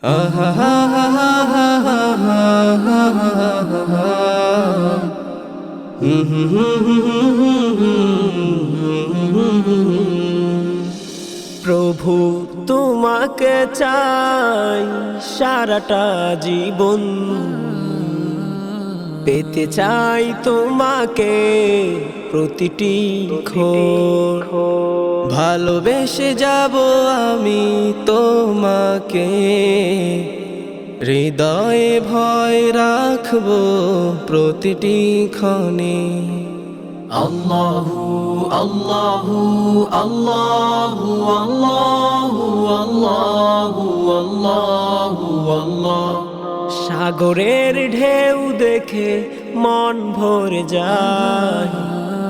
প্রভু তোমাকে চাই সারাটা জীবন, পেতে চাই তোমাকে প্রতিটি ক্ষণ। ভালোবেসে যাব আমি তোমাকে, হৃদয়ে ভয় রাখবো প্রতিটি ক্ষণে। আল্লাহু আল্লাহু আল্লাহু আল্লাহু আল্লাহু আল্লাহু আল্লাহ। সাগরের ঢেউ দেখে মন ভরে যায়,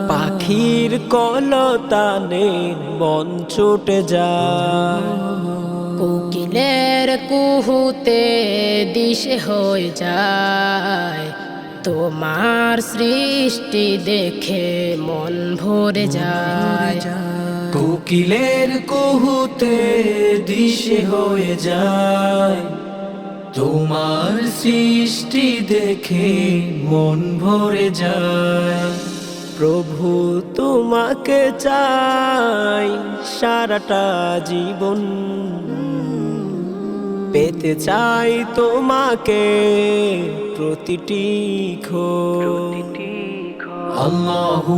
পাখির কলতানে মন ছুটে যায়। কোকিলের কুহুতে দিশে হয়ে যায়, তোমার সৃষ্টি দেখে মন ভরে যায়। কোকিলের কুহুতে দিশে হয়ে যায়, তোমার সৃষ্টি দেখে মন ভরে যায়। প্রভু তোমাকে চাই সারাটা জীবন, পেতে চাই তোমাকে প্রতিটি ক্ষণ। আল্লাহু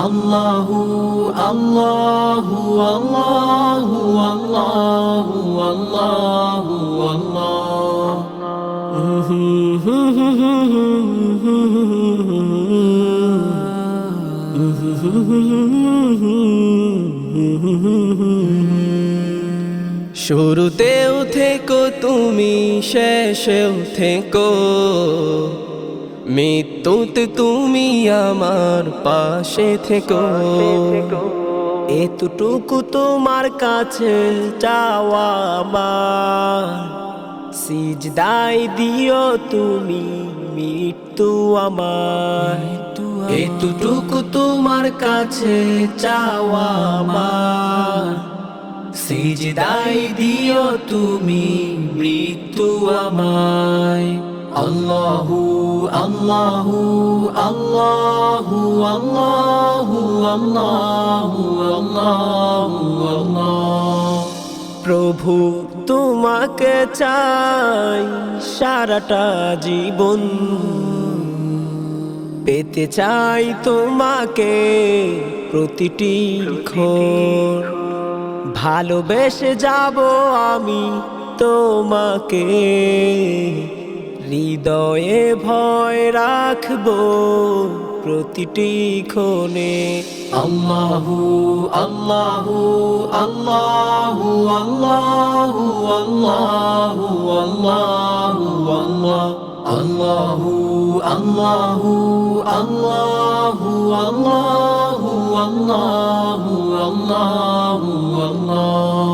আল্লাহু আল্লাহু আল্লাহু আল্লাহু আল্লাহু আল্লাহ। শুরুতেও থেকো তুমি, শেষেও থেকো, মৃত্যুতে তুমি আমার পাশে থেকো। এতটুকু তোমার কাছে চাওয়া আমার, সিজদায় দিও তুমি মৃত্যু আমার। এতটুকু তোমার কাছে চাওয়া আমার, সিজদায় দিও তুমি মৃত্যু আমায়। আল্লাহু আল্লাহু আল্লাহু আল্লাহু আল্লাহু আল্লাহু আল্লাহ। প্রভু তোমাকে চাই সারাটা জীবন, পেতে চাই তোমাকে প্রতিটি ক্ষণ। ভালোবেসে যাব আমি তোমাকে, হৃদয়ে ভয় রাখবো প্রতিটি ক্ষণে। আল্লাহু আল্লাহু আল্লাহু আল্লাহু আল্লাহু আল্লাহু আল্লাহ। আল্লাহু আল্লাহু আল্লাহু আল্লাহু আল্লাহু আল্লাহু আল্লাহ।